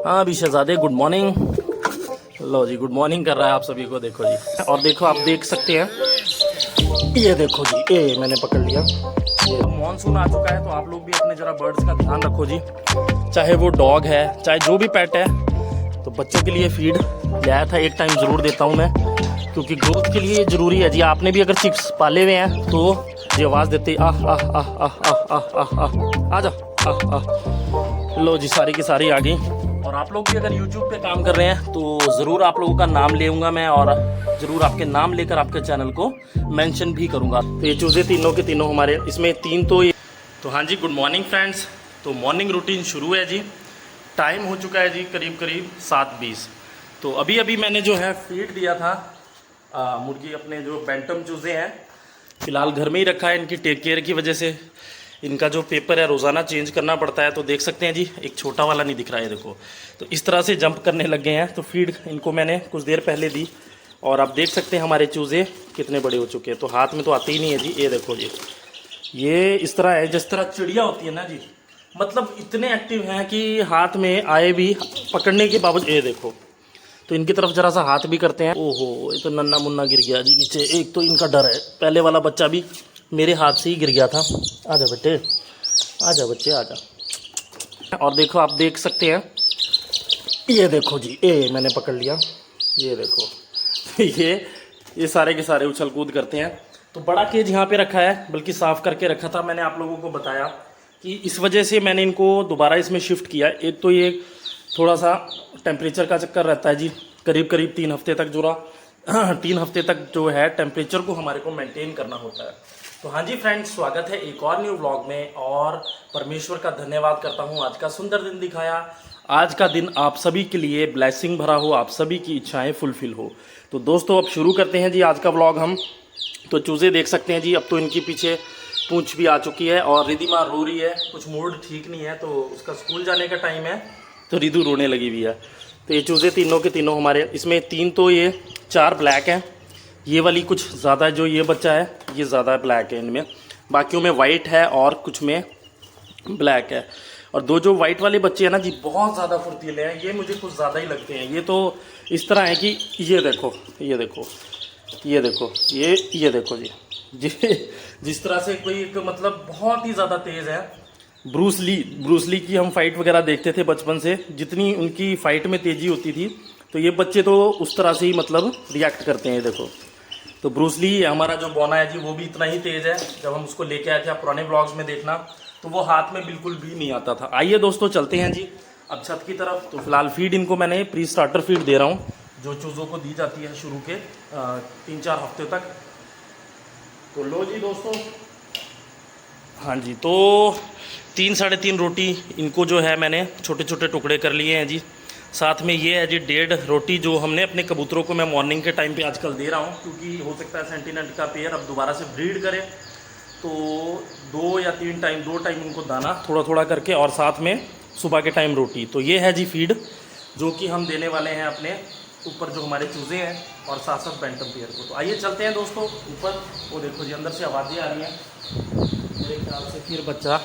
हाँ अभी शहजादे गुड मॉर्निंग। लो जी गुड मॉर्निंग कर रहा है आप सभी को, देखो जी। और देखो आप देख सकते हैं, ये देखो जी, ये मैंने पकड़ लिया। ये मानसून आ चुका है तो आप लोग भी अपने जरा बर्ड्स का ध्यान रखो जी। चाहे वो डॉग है चाहे जो भी पेट है, तो बच्चों के लिए फीड ले आया था, एक टाइम ज़रूर देता हूँ मैं, क्योंकि ग्रोथ के लिए ज़रूरी है जी। आपने भी अगर चिक्स पाले हुए हैं तो ये आवाज़ देते आह आह आह आह आह आह आह आह, आ जाओ आह आह। लो जी सारी की सारी आ गई। और आप लोग भी अगर YouTube पे काम कर रहे हैं तो ज़रूर आप लोगों का नाम लेऊंगा मैं, और ज़रूर आपके नाम लेकर आपके चैनल को मेंशन भी करूंगा। तो ये चूज़े तीनों के तीनों हमारे, इसमें तीन तो हाँ जी गुड मॉर्निंग फ्रेंड्स। तो मॉर्निंग रूटीन शुरू है जी। टाइम हो चुका है जी करीब करीब 7:20। तो अभी अभी मैंने जो है फीड दिया था मुर्गी, अपने जो बैंटम चूज़े हैं फ़िलहाल घर में ही रखा है। इनकी टेक केयर की वजह से इनका जो पेपर है रोज़ाना चेंज करना पड़ता है। तो देख सकते हैं जी, एक छोटा वाला नहीं दिख रहा है, देखो। तो इस तरह से जंप करने लग गए हैं। तो फीड इनको मैंने कुछ देर पहले दी, और आप देख सकते हैं हमारे चूज़े कितने बड़े हो चुके हैं। तो हाथ में तो आते ही नहीं है जी, ये देखो जी। ये इस तरह है जिस तरह चिड़िया होती है ना जी, मतलब इतने एक्टिव हैं कि हाथ में आए भी पकड़ने के बावजूद, ये देखो। तो इनकी तरफ जरा सा हाथ भी करते हैं। ओहो, ये तो नन्ना मुन्ना गिर गया जी नीचे। एक तो इनका डर है, पहले वाला बच्चा भी मेरे हाथ से ही गिर गया था। आजा बेटे, आजा बच्चे आजा। और देखो आप देख सकते हैं, ये देखो जी, ये मैंने पकड़ लिया, ये देखो। ये सारे के सारे उछल कूद करते हैं। तो बड़ा केज यहाँ पे रखा है, बल्कि साफ़ करके रखा था। मैंने आप लोगों को बताया कि इस वजह से मैंने इनको दोबारा इसमें शिफ्ट किया। एक तो ये थोड़ा सा टेम्परेचर का चक्कर रहता है जी, करीब करीब 3 हफ्ते तक 3 हफ्ते तक जो है टेम्परेचर को हमारे को मेंटेन करना होता है। तो हाँ जी फ्रेंड्स, स्वागत है एक और न्यू व्लॉग में, और परमेश्वर का धन्यवाद करता हूँ आज का सुंदर दिन दिखाया। आज का दिन आप सभी के लिए ब्लेसिंग भरा हो, आप सभी की इच्छाएं फुलफिल हो। तो दोस्तों अब शुरू करते हैं जी आज का व्लॉग हम। तो चूज़े देख सकते हैं जी, अब तो इनके पीछे पूंछ भी आ चुकी है, और रिधिमा रो रही है, कुछ मूड ठीक नहीं है, तो उसका स्कूल जाने का टाइम है तो रिधु रोने लगी हुई है। तो ये चूज़े तीनों के तीनों हमारे, इसमें 3 तो ये 4 ब्लैक हैं। ये वाली कुछ ज़्यादा, जो ये बच्चा है ये ज़्यादा ब्लैक है इनमें, बाकियों में वाइट है और कुछ में ब्लैक है। और 2 जो वाइट वाले बच्चे हैं ना जी, बहुत ज़्यादा फुर्तीले हैं, ये मुझे कुछ ज़्यादा ही लगते हैं। ये तो इस तरह है कि ये देखो, ये देखो, ये देखो, ये देखो जी जिस तरह से कोई एक, मतलब बहुत ही ज़्यादा तेज़ है। ब्रूस ली की हम फाइट वगैरह देखते थे बचपन से, जितनी उनकी फ़ाइट में तेज़ी होती थी, तो ये बच्चे तो उस तरह से ही मतलब रिएक्ट करते हैं। ये देखो, तो ब्रूस ली हमारा जो बोना है जी, वो भी इतना ही तेज़ है। जब हम उसको लेके आए थे, आप पुराने ब्लॉग्स में देखना, तो वो हाथ में बिल्कुल भी नहीं आता था। आइए दोस्तों चलते हैं जी अब छत की तरफ। तो फिलहाल फीड इनको मैंने प्री स्टार्टर फीड दे रहा हूँ, जो चूज़ों को दी जाती है शुरू के 3-4 हफ्ते तक। तो लो जी दोस्तों, हाँ जी, तो 3-3.5 रोटी इनको जो है मैंने छोटे छोटे टुकड़े कर लिए हैं जी। साथ में ये है जी 1.5 रोटी, जो हमने अपने कबूतरों को मैं मॉर्निंग के टाइम पे आजकल दे रहा हूँ, क्योंकि हो सकता है सेंटिनेंट का पेयर अब दोबारा से ब्रीड करे, तो 2 या 3 टाइम, 2 टाइम उनको दाना थोड़ा थोड़ा करके, और साथ में सुबह के टाइम रोटी। तो ये है जी फीड जो कि हम देने वाले हैं अपने ऊपर जो हमारे चूज़े हैं, और साथ साथ बैंटम पेयर को। तो आइए चलते हैं दोस्तों ऊपर। वो देखो जी, अंदर से आवाज़ें आ रही हैं, मेरे ख्याल से फिर बच्चा,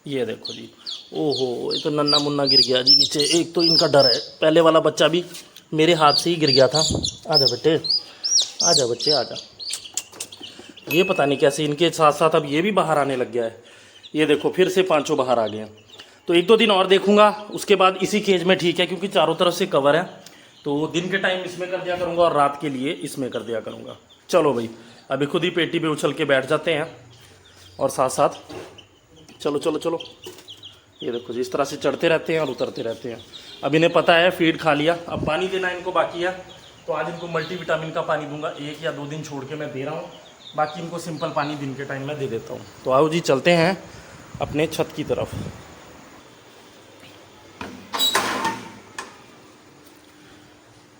ये देखो जी। ओहो, ये तो नन्ना मुन्ना गिर गया जी नीचे। एक तो इनका डर है, पहले वाला बच्चा भी मेरे हाथ से ही गिर गया था। आजा बेटे, आजा बच्चे आजा। ये पता नहीं कैसे इनके साथ साथ अब ये भी बाहर आने लग गया है। ये देखो फिर से 5 बाहर आ गए हैं। तो 1-2 दिन और देखूंगा, उसके बाद इसी केज में ठीक है, क्योंकि चारों तरफ से कवर है। तो दिन के टाइम इसमें कर दिया करूँगा, और रात के लिए इसमें कर दिया करूँगा। चलो भाई, अभी खुद ही पेटी पे उछल के बैठ जाते हैं, और साथ साथ चलो चलो चलो। ये देखो जी, इस तरह से चढ़ते रहते हैं और उतरते रहते हैं। अब इन्हें पता है फीड खा लिया, अब पानी देना इनको बाकी है। तो आज इनको मल्टीविटामिन का पानी दूंगा, 1 या 2 दिन छोड़ के मैं दे रहा हूँ, बाकी इनको सिंपल पानी दिन के टाइम में दे देता हूँ। तो आओ जी चलते हैं अपने छत की तरफ।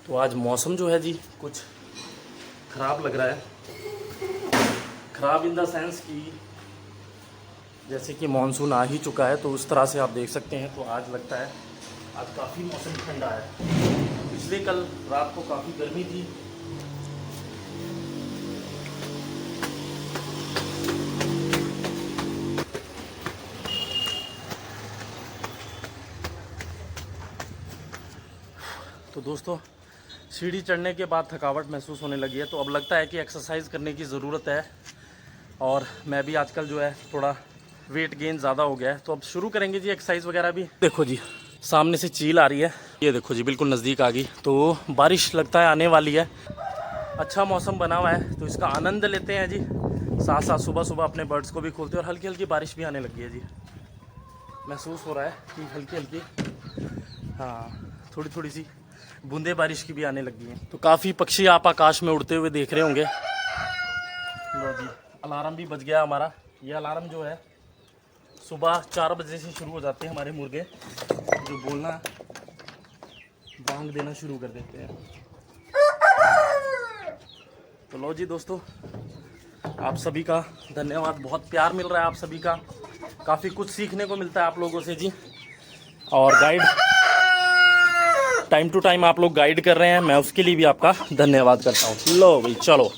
तो आज मौसम जो है जी कुछ ख़राब लग रहा है, ख़राब इन द सेंस कि जैसे कि मानसून आ ही चुका है, तो उस तरह से आप देख सकते हैं। तो आज लगता है आज काफ़ी मौसम ठंडा है। पिछले कल रात को काफ़ी गर्मी थी, तो दोस्तों सीढ़ी चढ़ने के बाद थकावट महसूस होने लगी है, तो अब लगता है कि एक्सरसाइज करने की ज़रूरत है। और मैं भी आजकल जो है थोड़ा वेट गेन ज़्यादा हो गया है, तो अब शुरू करेंगे जी एक्सरसाइज वगैरह भी। देखो जी सामने से चील आ रही है, ये देखो जी बिल्कुल नज़दीक आ गई, तो बारिश लगता है आने वाली है। अच्छा मौसम बना हुआ है तो इसका आनंद लेते हैं जी। साथ साथ सुबह सुबह अपने बर्ड्स को भी खोलते हैं, और हल्की हल्की बारिश भी आने लगी है जी। महसूस हो रहा है कि हल्की हल्की, हाँ थोड़ी थोड़ी सी बूंदे बारिश की भी आने लगी हैं। तो काफ़ी पक्षी आप आकाश में उड़ते हुए देख रहे होंगे। लो जी अलार्म भी बज गया हमारा। ये अलार्म जो है सुबह 4 बजे से शुरू हो जाते हैं हमारे मुर्गे, जो बोलना बांग देना शुरू कर देते हैं। तो लो जी दोस्तों, आप सभी का धन्यवाद, बहुत प्यार मिल रहा है आप सभी का, काफ़ी कुछ सीखने को मिलता है आप लोगों से जी। और गाइड टाइम टू टाइम आप लोग गाइड कर रहे हैं, मैं उसके लिए भी आपका धन्यवाद करता हूँ। लो भाई चलो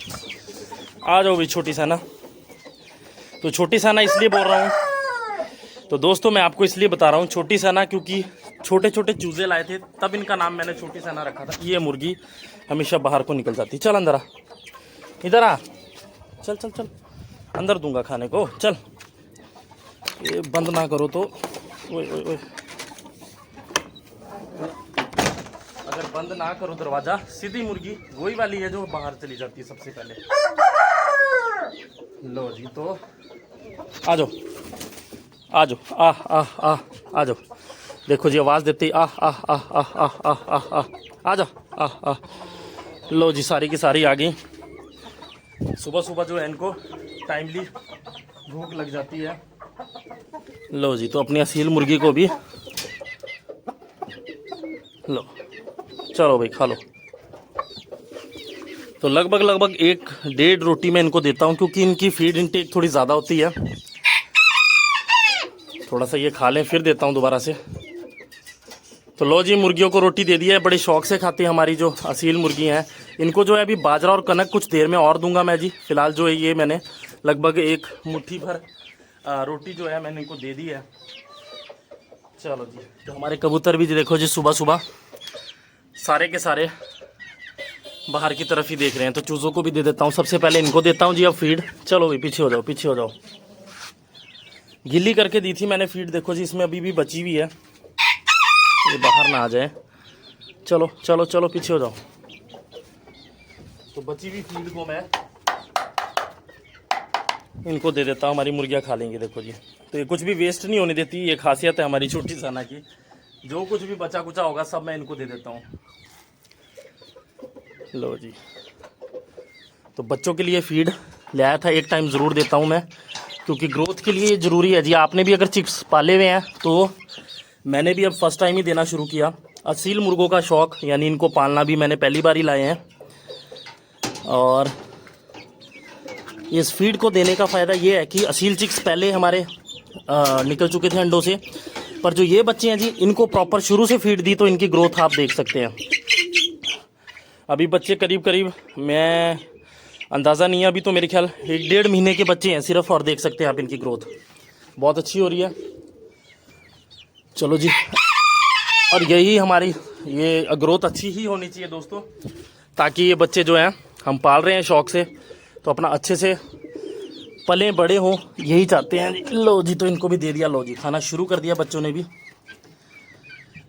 आ जाओ भाई छोटी सैना। तो छोटी सैना इसलिए बोल रहा हूँ, तो दोस्तों मैं आपको इसलिए बता रहा हूँ छोटी सैना, क्योंकि छोटे छोटे चूजे लाए थे तब इनका नाम मैंने छोटी सैना रखा था। ये मुर्गी हमेशा बाहर को निकल जाती। चल अंदर आ, इधर आ, चल चल चल, अंदर दूंगा खाने को, चल। ये बंद ना करो तो, ओए ओए ओए, अगर बंद ना करो दरवाज़ा, सीधी मुर्गी वही वाली है जो बाहर चली जाती है सबसे पहले। लो जी तो आ जाओ आ जाओ, आ जाओ। देखो जी आवाज़ देती आ आ आ आ आ आ आ आ आ जाओ आ। लो जी सारी की सारी आ गई। सुबह सुबह जो है इनको टाइमली भूख लग जाती है। लो जी तो अपनी असील मुर्गी को भी लो, चलो भाई खा लो। तो लगभग 1-1.5 रोटी मैं इनको देता हूँ, क्योंकि इनकी फीड इनटेक थोड़ी ज़्यादा होती है। थोड़ा सा ये खा लें फिर देता हूँ दोबारा से। तो लो जी मुर्गियों को रोटी दे दी है, बड़े शौक से खाती है हमारी जो असील मुर्गी हैं। इनको जो है अभी बाजरा और कनक कुछ देर में और दूंगा मैं जी। फिलहाल जो है ये मैंने लगभग 1 मुट्ठी भर रोटी जो है मैंने इनको दे दी है। चलो जी, तो हमारे कबूतर भी देखो जी सुबह सुबह सारे के सारे बाहर की तरफ ही देख रहे हैं, तो चूज़ों को भी दे देता हूँ। सबसे पहले इनको देता हूँ जी अब फीड। चलो भाई पीछे हो जाओ, पीछे हो जाओ। गिल्ली करके दी थी मैंने फीड, देखो जी इसमें अभी भी बची हुई है, ये बाहर ना आ जाए। चलो चलो चलो पीछे हो जाओ। तो बची हुई फीड को मैं इनको दे देता हूँ, हमारी मुर्गियाँ खा लेंगी। देखो जी तो ये कुछ भी वेस्ट नहीं होने देती, ये खासियत है हमारी छोटी सैना की। जो कुछ भी बचा कुचा होगा सब मैं इनको दे देता हूँ। लो जी तो बच्चों के लिए फीड ले आया था, एक टाइम ज़रूर देता हूँ मैं, क्योंकि ग्रोथ के लिए ये ज़रूरी है जी। आपने भी अगर चिक्स पाले हुए हैं तो मैंने भी अब फर्स्ट टाइम ही देना शुरू किया। असील मुर्गों का शौक़, यानी इनको पालना भी मैंने पहली बार ही लाए हैं। और इस फीड को देने का फ़ायदा ये है कि असील चिक्स पहले हमारे निकल चुके थे अंडों से, पर जो ये बच्चे हैं जी इनको प्रॉपर शुरू से फीड दी तो इनकी ग्रोथ आप देख सकते हैं। अभी बच्चे करीब मैं अंदाज़ा नहीं है, अभी तो मेरे ख्याल 1-1.5 महीने के बच्चे हैं सिर्फ, और देख सकते हैं आप इनकी ग्रोथ बहुत अच्छी हो रही है। चलो जी, और यही हमारी ये ग्रोथ अच्छी ही होनी चाहिए दोस्तों, ताकि ये बच्चे जो हैं हम पाल रहे हैं शौक़ से, तो अपना अच्छे से पले बड़े हों, यही चाहते हैं। लो जी तो इनको भी दे दिया। लो जी खाना शुरू कर दिया बच्चों ने भी।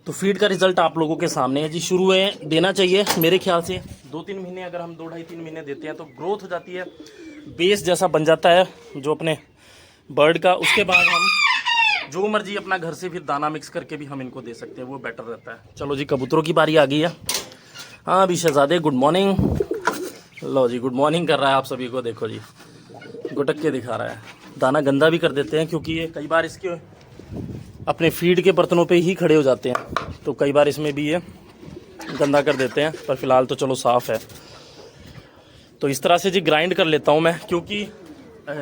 तो फीड का रिज़ल्ट आप लोगों के सामने है जी। शुरू में देना चाहिए मेरे ख्याल से 2-3 महीने, अगर हम 2-2.5-3 महीने देते हैं तो ग्रोथ हो जाती है, बेस जैसा बन जाता है जो अपने बर्ड का। उसके बाद हम जो मर्जी अपना घर से फिर दाना मिक्स करके भी हम इनको दे सकते हैं, वो बेटर रहता है। चलो जी कबूतरों की बारी आ गई है। हाँ अभी शहजादे गुड मॉर्निंग। लो जी गुड मॉर्निंग कर रहा है आप सभी को। देखो जी गुटक के दिखा रहा है। दाना गंदा भी कर देते हैं, क्योंकि ये कई बार इसके अपने फीड के बर्तनों पे ही खड़े हो जाते हैं, तो कई बार इसमें भी ये गंदा कर देते हैं। पर फिलहाल तो चलो साफ़ है। तो इस तरह से जी ग्राइंड कर लेता हूँ मैं, क्योंकि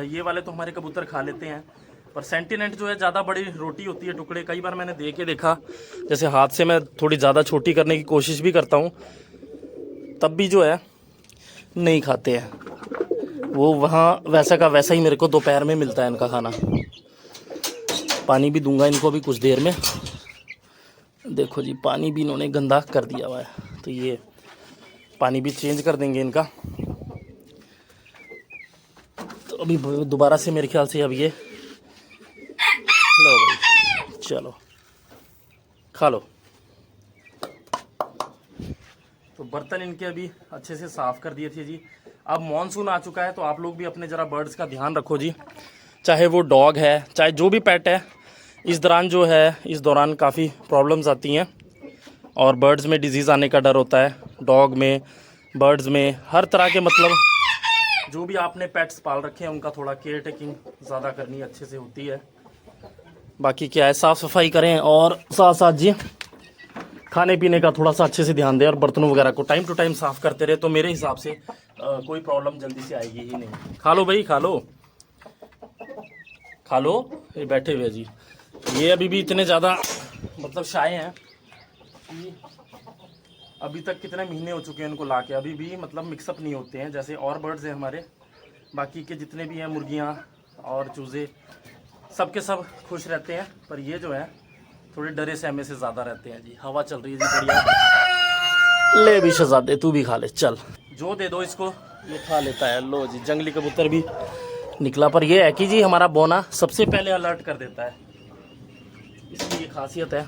ये वाले तो हमारे कबूतर खा लेते हैं, पर सेंटिनेंट जो है ज़्यादा बड़ी रोटी होती है, टुकड़े कई बार मैंने दे के देखा, जैसे हाथ से मैं थोड़ी ज़्यादा छोटी करने की कोशिश भी करता हूँ, तब भी जो है नहीं खाते हैं वो। वहाँ वैसा का वैसा ही मेरे को दोपहर में मिलता है इनका खाना। पानी भी दूंगा इनको अभी कुछ देर में। देखो जी पानी भी इन्होंने गंदा कर दिया हुआ है। तो ये पानी भी चेंज कर देंगे इनका। तो अभी दोबारा से मेरे ख्याल से अब ये लो भाई, चलो खा लो। तो बर्तन इनके अभी अच्छे से साफ़ कर दिए थे जी। अब मॉनसून आ चुका है तो आप लोग भी अपने ज़रा बर्ड्स का ध्यान रखो जी, चाहे वो डॉग है चाहे जो भी पेट है। इस दौरान काफ़ी प्रॉब्लम्स आती हैं और बर्ड्स में डिजीज़ आने का डर होता है। डॉग में, बर्ड्स में, हर तरह के मतलब जो भी आपने पेट्स पाल रखे हैं उनका थोड़ा केयर टेकिंग ज़्यादा करनी अच्छे से होती है। बाकी क्या है, साफ़ सफाई करें और साथ साथ जी खाने पीने का थोड़ा सा अच्छे से ध्यान दें और बर्तनों वगैरह को टाइम टू टाइम साफ़ करते रहे, तो मेरे हिसाब से कोई प्रॉब्लम जल्दी से आएगी ही नहीं। खा लो भाई, खा लो खा लो। ये बैठे हुए जी, ये अभी भी इतने ज़्यादा मतलब शाये हैं कि अभी तक कितने महीने हो चुके हैं इनको लाके, अभी भी मतलब मिक्सअप नहीं होते हैं जैसे और बर्ड्स हैं हमारे। बाकी के जितने भी हैं मुर्गियाँ और चूज़े सब के सब खुश रहते हैं, पर ये जो है थोड़े डरे सहमे से ज़्यादा रहते हैं जी। हवा चल रही है जी बढ़िया। ले भी शहजादे, तू भी खा ले, चल जो दे दो इसको ये खा लेता है। लो जी, जंगली कबूतर भी निकला, पर ये है कि जी हमारा बोना सबसे पहले अलर्ट कर देता है, इसकी ये खासियत है।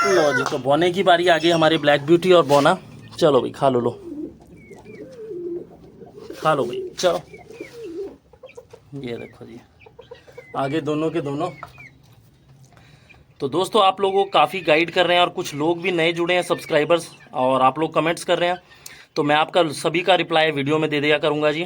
लो जी, तो बोने की बारी आ गई हमारी ब्लैक ब्यूटी और बोना। चलो भाई खा लो, खा लो भाई, चलो। ये देखो जी आगे दोनों के दोनों। तो दोस्तों आप लोगों को काफ़ी गाइड कर रहे हैं और कुछ लोग भी नए जुड़े हैं सब्सक्राइबर्स, और आप लोग कमेंट्स कर रहे हैं, तो मैं आपका सभी का रिप्लाई वीडियो में दे दिया करूँगा जी।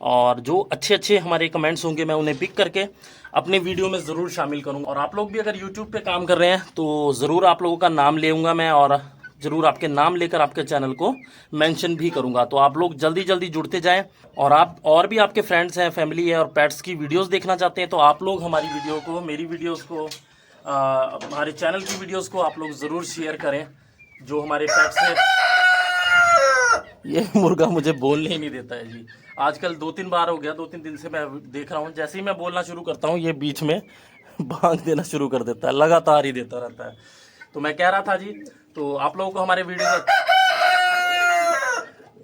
और जो अच्छे हमारे कमेंट्स होंगे मैं उन्हें पिक करके अपने वीडियो में ज़रूर शामिल करूँगा। और आप लोग भी अगर यूट्यूब पे काम कर रहे हैं तो ज़रूर आप लोगों का नाम लेऊँगा मैं, और ज़रूर आपके नाम लेकर आपके चैनल को मेंशन भी करूँगा। तो आप लोग जल्दी जुड़ते जाएं, और आप और भी आपके फ्रेंड्स हैं, फैमिली है और पेट्स की वीडियोस देखना चाहते हैं तो आप लोग हमारी वीडियो को, मेरी वीडियोस को, हमारे चैनल की वीडियोस को आप लोग ज़रूर शेयर करें। जो हमारे पेट्स हैं, ये मुर्गा मुझे बोलने ही नहीं देता है जी। आजकल 2-3 बार हो गया, 2-3 दिन से मैं देख रहा हूँ, जैसे ही मैं बोलना शुरू करता हूँ ये बीच में भांग देना शुरू कर देता है, लगातार ही देता रहता है। तो मैं कह रहा था जी, तो आप लोगों को हमारे वीडियो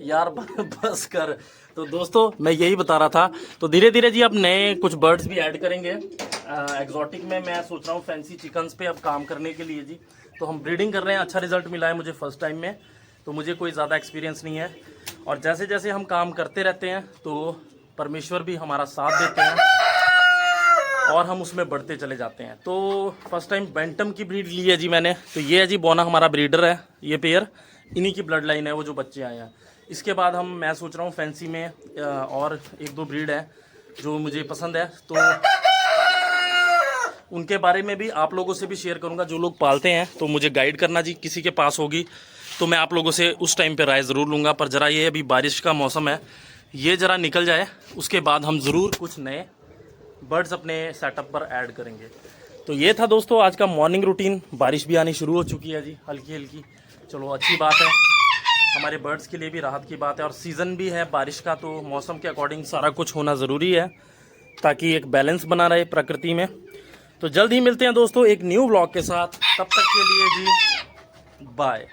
यार बस कर। तो दोस्तों मैं यही बता रहा था, तो धीरे धीरे जी अब नए कुछ बर्ड्स भी ऐड करेंगे। एग्जॉटिक में मैं सोच रहा हूँ फैंसी चिकन्स पे अब काम करने के लिए जी। तो हम ब्रीडिंग कर रहे हैं, अच्छा रिजल्ट मिला है मुझे फर्स्ट टाइम में, तो मुझे कोई ज़्यादा एक्सपीरियंस नहीं है। और जैसे जैसे हम काम करते रहते हैं तो परमेश्वर भी हमारा साथ देते हैं और हम उसमें बढ़ते चले जाते हैं। तो फर्स्ट टाइम बैंटम की ब्रीड ली है जी मैंने। तो ये है जी बोना, हमारा ब्रीडर है, ये पेयर इन्हीं की ब्लड लाइन है, वो जो बच्चे आए हैं। इसके बाद मैं सोच रहा हूँ फैंसी में और 1-2 ब्रीड है जो मुझे पसंद है, तो उनके बारे में भी आप लोगों से भी शेयर करूँगा। जो लोग पालते हैं तो मुझे गाइड करना जी, किसी के पास होगी तो मैं आप लोगों से उस टाइम पे राय ज़रूर लूँगा। पर ज़रा ये अभी बारिश का मौसम है, ये ज़रा निकल जाए उसके बाद हम ज़रूर कुछ नए बर्ड्स अपने सेटअप पर ऐड करेंगे। तो ये था दोस्तों आज का मॉर्निंग रूटीन। बारिश भी आनी शुरू हो चुकी है जी, हल्की। चलो अच्छी बात है, हमारे बर्ड्स के लिए भी राहत की बात है, और सीज़न भी है बारिश का, तो मौसम के अकॉर्डिंग सारा कुछ होना ज़रूरी है ताकि एक बैलेंस बना रहे प्रकृति में। तो जल्द ही मिलते हैं दोस्तों एक न्यू व्लॉग के साथ, तब तक के लिए जी बाय।